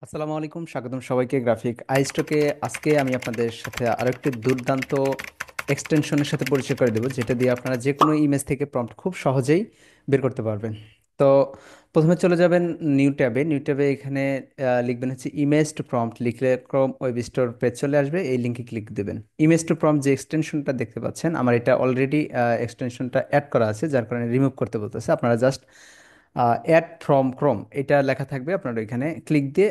আসসালামু আলাইকুম, স্বাগতম সবাইকে গ্রাফিক আইস্টকে। আজকে আমি আপনাদের সাথে আরেকটি দুর্দান্ত এক্সটেনশনের সাথে পরিচয় করে দেবো, যেটা দিয়ে আপনারা যে কোনো ইমেজ থেকে প্রম্পট খুব সহজেই বের করতে পারবেন। তো প্রথমে চলে যাবেন নিউ ট্যাবে এখানে লিখবেন হচ্ছে ইমেজ টু প্রম্পট। লিখলে ক্রোম ওয়েব স্টোর পেজ চলে আসবে, এই লিঙ্কে ক্লিক দেবেন। ইমেজ টু প্রম্পট যে এক্সটেনশনটা দেখতে পাচ্ছেন, আমার এটা অলরেডি এক্সটেনশনটা অ্যাড করা আছে, যার কারণে রিমুভ করতে বলতেছে। আপনারা জাস্ট অ্যাড ফ্রম ক্রোম এটা লেখা থাকবে, আপনারা এখানে ক্লিক দিয়ে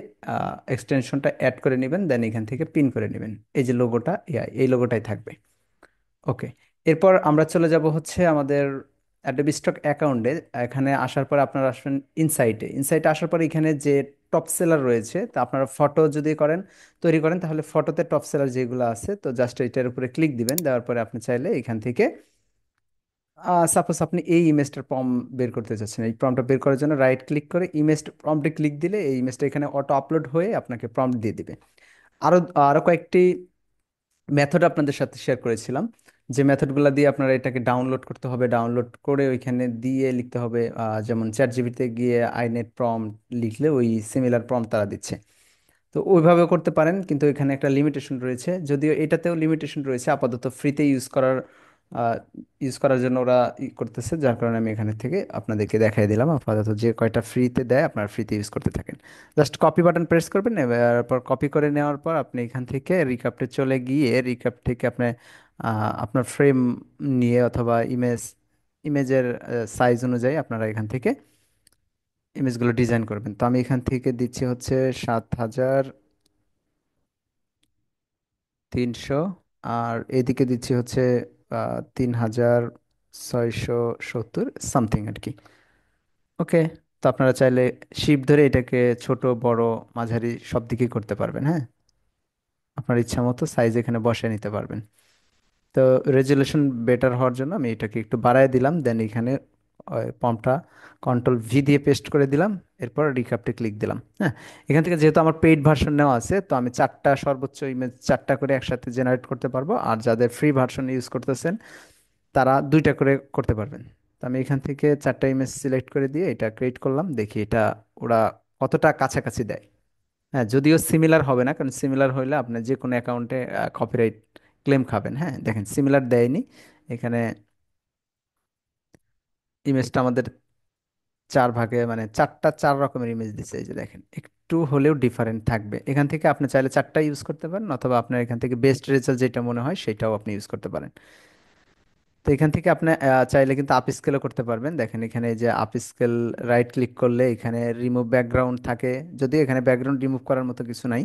এক্সটেনশনটা অ্যাড করে নেবেন, দেন এখান থেকে পিন করে নেবেন। এই যে লোগোটা, এই লোগোটাই থাকবে। ওকে, এরপর আমরা চলে যাব হচ্ছে আমাদের অ্যাডোবি স্টক অ্যাকাউন্টে। এখানে আসার পর আপনারা আসবেন ইনসাইটে আসার পর এখানে যে টপ সেলার রয়েছে, তা আপনারা ফটো যদি তৈরি করেন, তাহলে ফটোতে টপ সেলার যেগুলো আছে, তো জাস্ট এটার উপরে ক্লিক দিবেন। দেওয়ার পরে আপনি চাইলে এখান থেকে সাপোজ আপনি এই ইমেজটার বের করতে চাচ্ছেন, এই প্রম্পটটা বের করার জন্য রাইট ক্লিক করে ইমেজ প্রম্পটে ক্লিক দিলে এই ইমেজটা এখানে অটো আপলোড হয়ে আপনাকে প্রম্পট দিয়ে দিবে। আরও আরও কয়েকটি মেথড আপনাদের সাথে শেয়ার করেছিলাম, যে মেথডগুলো দিয়ে আপনারা এটাকে ডাউনলোড করতে হবে। ডাউনলোড করে ওইখানে দিয়ে লিখতে হবে, যেমন চ্যাট জিপিতে গিয়ে আইনেট প্রম্পট লিখলে ওই সিমিলার প্রম্পট তারা দিচ্ছে। তো ওইভাবে করতে পারেন, কিন্তু এখানে একটা লিমিটেশন রয়েছে, যদিও এটাতেও লিমিটেশন রয়েছে। আপাতত ফ্রিতে ইউজ করার জন্য ওরা করতেছে, যার কারণে আমি এখানে থেকে আপনাদেরকে দেখাই দিলাম। আপাতত যে কয়টা ফ্রিতে দেয় আপনারা ফ্রিতে ইউজ করতে থাকেন। জাস্ট কপি বাটন প্রেস করবেন, এবার কপি করে নেওয়ার পর আপনি এখান থেকে রিক্যাপটে চলে গিয়ে রিক্যাপ থেকে আপনি আপনার ফ্রেম নিয়ে অথবা ইমেজের সাইজ অনুযায়ী আপনারা এখান থেকে ইমেজগুলো ডিজাইন করবেন। তো আমি এখান থেকে দিচ্ছি হচ্ছে 7300, আর এদিকে দিচ্ছি হচ্ছে 3670 সামথিং আর কি। ওকে, তো আপনারা চাইলে শিপ ধরে এটাকে ছোট বড় মাঝারি সব দিকেই করতে পারবেন। হ্যাঁ, আপনার ইচ্ছা মতো সাইজ এখানে বসিয়ে নিতে পারবেন। তো রেজুলেশন বেটার হওয়ার জন্য আমি এটাকে একটু বাড়ায় দিলাম, দেন এখানে পম্পটা কন্ট্রোল V দিয়ে পেস্ট করে দিলাম। এরপর রিক্যাপটে ক্লিক দিলাম। হ্যাঁ, এখান থেকে যেহেতু আমার পেইড ভার্সন নেওয়া আছে, তো আমি সর্বোচ্চ ইমেজ চারটা করে একসাথে জেনারেট করতে পারবো। আর যাদের ফ্রি ভার্সন ইউজ করতেছেন, তারা দুইটা করে করতে পারবেন। তো আমি এখান থেকে চারটা ইমেজ সিলেক্ট করে দিয়ে এটা ক্রিয়েট করলাম, দেখি এটা ওরা কতটা কাছাকাছি দেয়। হ্যাঁ, যদিও সিমিলার হবে না, কারণ সিমিলার হইলে আপনি যে কোনো অ্যাকাউন্টে কপিরাইট ক্লেম খাবেন। হ্যাঁ, দেখেন সিমিলার দেয়নি এখানে। ইমেজটা আমাদের চার ভাগে, মানে চার রকমের ইমেজ দিচ্ছে। এই যে দেখেন, একটু হলেও ডিফারেন্ট থাকবে। এখান থেকে আপনি চাইলে চারটা ইউজ করতে পারেন, অথবা আপনার এখান থেকে বেস্ট রেজাল্ট যেটা মনে হয় সেটাও আপনি ইউজ করতে পারেন। তো এখান থেকে আপনি চাইলে কিন্তু আপ স্কেলও করতে পারবেন। দেখেন এখানে এই যে আপ স্কেল, রাইট ক্লিক করলে এখানে রিমুভ ব্যাকগ্রাউন্ড থাকে। যদিও এখানে ব্যাকগ্রাউন্ড রিমুভ করার মতো কিছু নাই,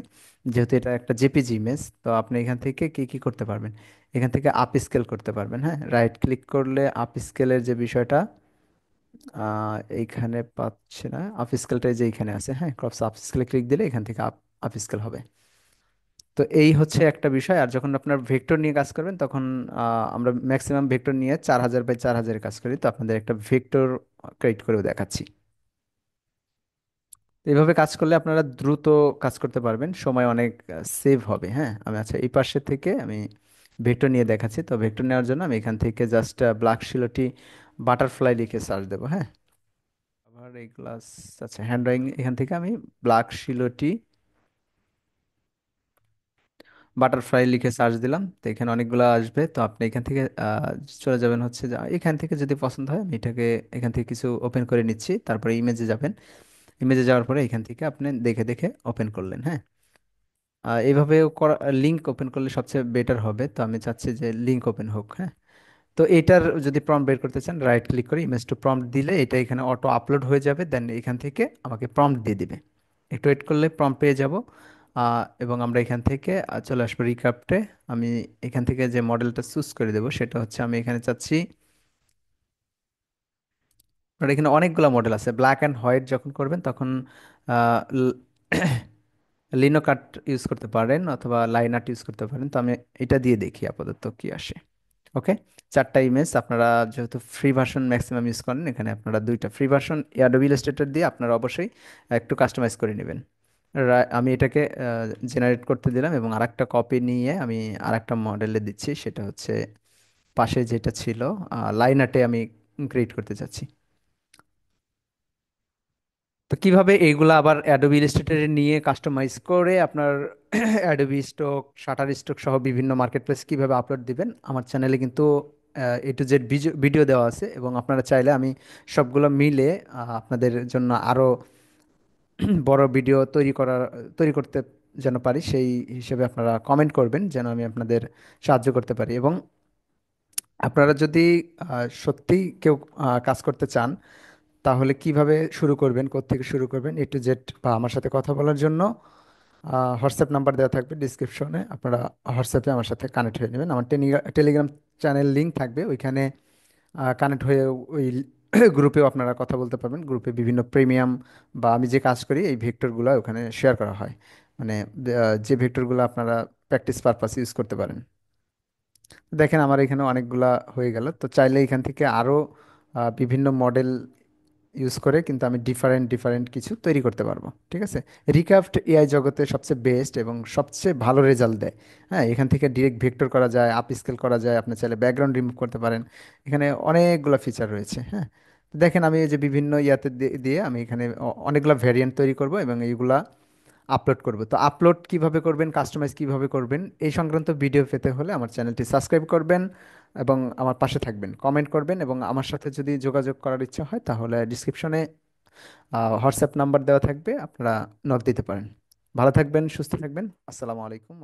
যেহেতু এটা একটা জেপিজি ইমেজ। তো আপনি এখান থেকে কি কি করতে পারবেন, এখান থেকে আপ স্কেল করতে পারবেন। হ্যাঁ, রাইট ক্লিক করলে আপ স্কেলের যে বিষয়টা এইখানে পাচ্ছে না, আপ স্কেলটা যে এইখানে আছে। হ্যাঁ, ক্রপস আপ স্কেলে ক্লিক দিলে এখান থেকে আপ আপ স্কেল হবে। তো এই হচ্ছে একটা বিষয়। আর যখন আপনার ভেক্টর নিয়ে কাজ করবেন, তখন আমরা ম্যাক্সিমাম ভেক্টর নিয়ে 4000 বাই 4000 কাজ করি। তো আপনাদের একটা ভেক্টর ক্রিয়েট করেও দেখাচ্ছি। তো এইভাবে কাজ করলে আপনারা দ্রুত কাজ করতে পারবেন, সময় অনেক সেভ হবে। হ্যাঁ, আমি আচ্ছা এই পাশে থেকে আমি ভেক্টর নিয়ে দেখাচ্ছি। তো ভেক্টর নেওয়ার জন্য আমি এখান থেকে জাস্ট ব্ল্যাক শিলোটি বাটারফ্লাই লিখে সার্চ দেবো। হ্যাঁ, আবার এই গ্লাস, আচ্ছা হ্যান্ড ড্রয়িং, এখান থেকে আমি ব্ল্যাক শিলোটি বাটারফ্লাই লিখে সার্চ দিলাম। তো এখানে অনেকগুলো আসবে। তো আপনি এখান থেকে চলে যাবেন হচ্ছে এখান থেকে যদি পছন্দ হয়, আমি এটাকে এখান থেকে কিছু ওপেন করে নিচ্ছি। তারপরে ইমেজে যাবেন, ইমেজে যাওয়ার পরে এখান থেকে আপনি দেখে দেখে ওপেন করলেন। হ্যাঁ, এইভাবে করা, লিঙ্ক ওপেন করলে সবচেয়ে বেটার হবে। তো আমি চাচ্ছি যে লিঙ্ক ওপেন হোক। হ্যাঁ, তো এটার যদি প্রম্পট বের করতে চান, রাইট ক্লিক করে ইমেজ টু প্রম্পট দিলে এটা এখানে অটো আপলোড হয়ে যাবে, দেন এখান থেকে আমাকে প্রম্পট দিয়ে দিবে। একটু ওয়েট করলে প্রম্পট পেয়ে যাব। এবং আমরা এখান থেকে চলে আসবো রিক্যাপ্টে। আমি এখান থেকে যে মডেলটা চুজ করে দেবো সেটা হচ্ছে, আমি এখানে চাচ্ছি, আর এখানে অনেকগুলো মডেল আছে। ব্ল্যাক অ্যান্ড হোয়াইট যখন করবেন তখন লিনো কাট ইউজ করতে পারেন, অথবা লাইন আর্ট ইউজ করতে পারেন। তো আমি এটা দিয়ে দেখি আপাতত কি আসে। ওকে, চারটা ইমেজ। আপনারা যেহেতু ফ্রি ভার্সন ম্যাক্সিমাম ইউজ করেন, এখানে আপনারা দুইটা ফ্রি ভার্সন অ্যাডোবি ইলাস্ট্রেটর দিয়ে আপনারা অবশ্যই একটু কাস্টমাইজ করে নেবেন। আমি এটাকে জেনারেট করতে দিলাম, এবং আরেকটা কপি নিয়ে আমি আরেকটা মডেলে দিচ্ছি। সেটা হচ্ছে পাশে যেটা ছিল লাইন আর্টে আমি ক্রিয়েট করতে চাচ্ছি। তো তো কিভাবে এইগুলা আবার অ্যাডোবি ইলাস্ট্রেটরে নিয়ে কাস্টমাইজ করে আপনার অ্যাডোবি স্টক, শাটার স্টক সহ বিভিন্ন মার্কেট প্লেস কিভাবে আপলোড দিবেন আমার চ্যানেলে কিন্তু A to Z ভিডিও দেওয়া আছে, এবং আপনারা চাইলে আমি সবগুলো মিলে আপনাদের জন্য আরো বড় ভিডিও তৈরি করতে যেন পারি, সেই হিসেবে আপনারা কমেন্ট করবেন যেন আমি আপনাদের সাহায্য করতে পারি। এবং আপনারা যদি সত্যি কেউ কাজ করতে চান, তাহলে কিভাবে শুরু করবেন, কোত্থেকে শুরু করবেন, A to Z বা আমার সাথে কথা বলার জন্য হোয়াটসঅ্যাপ নাম্বার দেওয়া থাকবে ডিসক্রিপশনে, আপনারা হোয়াটসঅ্যাপে আমার সাথে কানেক্ট হয়ে নেবেন। আমার টেলিগ্রাম চ্যানেল লিংক থাকবে ওইখানে, কানেক্ট হয়ে ওই গ্রুপেও আপনারা কথা বলতে পারবেন। গ্রুপে বিভিন্ন প্রিমিয়াম বা আমি যে কাজ করি এই ভেক্টরগুলো ওখানে শেয়ার করা হয়, মানে যে ভেক্টরগুলো আপনারা প্র্যাকটিস পারপাস ইউজ করতে পারেন। দেখেন আমার এখানে অনেকগুলা হয়ে গেল, তো চাইলে এখান থেকে আরও বিভিন্ন মডেল ইউজ করে কিন্তু আমি ডিফারেন্ট ডিফারেন্ট কিছু তৈরি করতে পারবো। ঠিক আছে, রিক্রাফট এআই জগতে সবচেয়ে বেস্ট এবং সবচেয়ে ভালো রেজাল্ট দেয়। হ্যাঁ, এখান থেকে ডিরেক্ট ভেক্টর করা যায়, আপ স্কেল করা যায়, আপনি চাইলে ব্যাকগ্রাউন্ড রিমুভ করতে পারেন। এখানে অনেকগুলো ফিচার রয়েছে। হ্যাঁ, তো দেখেন আমি এই যে বিভিন্ন ইয়াতে দিয়ে আমি এখানে অনেকগুলো ভ্যারিয়েন্ট তৈরি করব এবং এইগুলা আপলোড করব। তো আপলোড কিভাবে করবেন, কাস্টমাইজ কিভাবে করবেন, এই সংক্রান্ত ভিডিও পেতে হলে আমার চ্যানেলটি সাবস্ক্রাইব করবেন এবং আমার পাশে থাকবেন, কমেন্ট করবেন, এবং আমার সাথে যদি যোগাযোগ করার ইচ্ছা হয় তাহলে ডিসক্রিপশনে হোয়াটসঅ্যাপ নাম্বার দেওয়া থাকবে, আপনারা নক দিতে পারেন। ভালো থাকবেন, সুস্থ থাকবেন। আসসালামু আলাইকুম।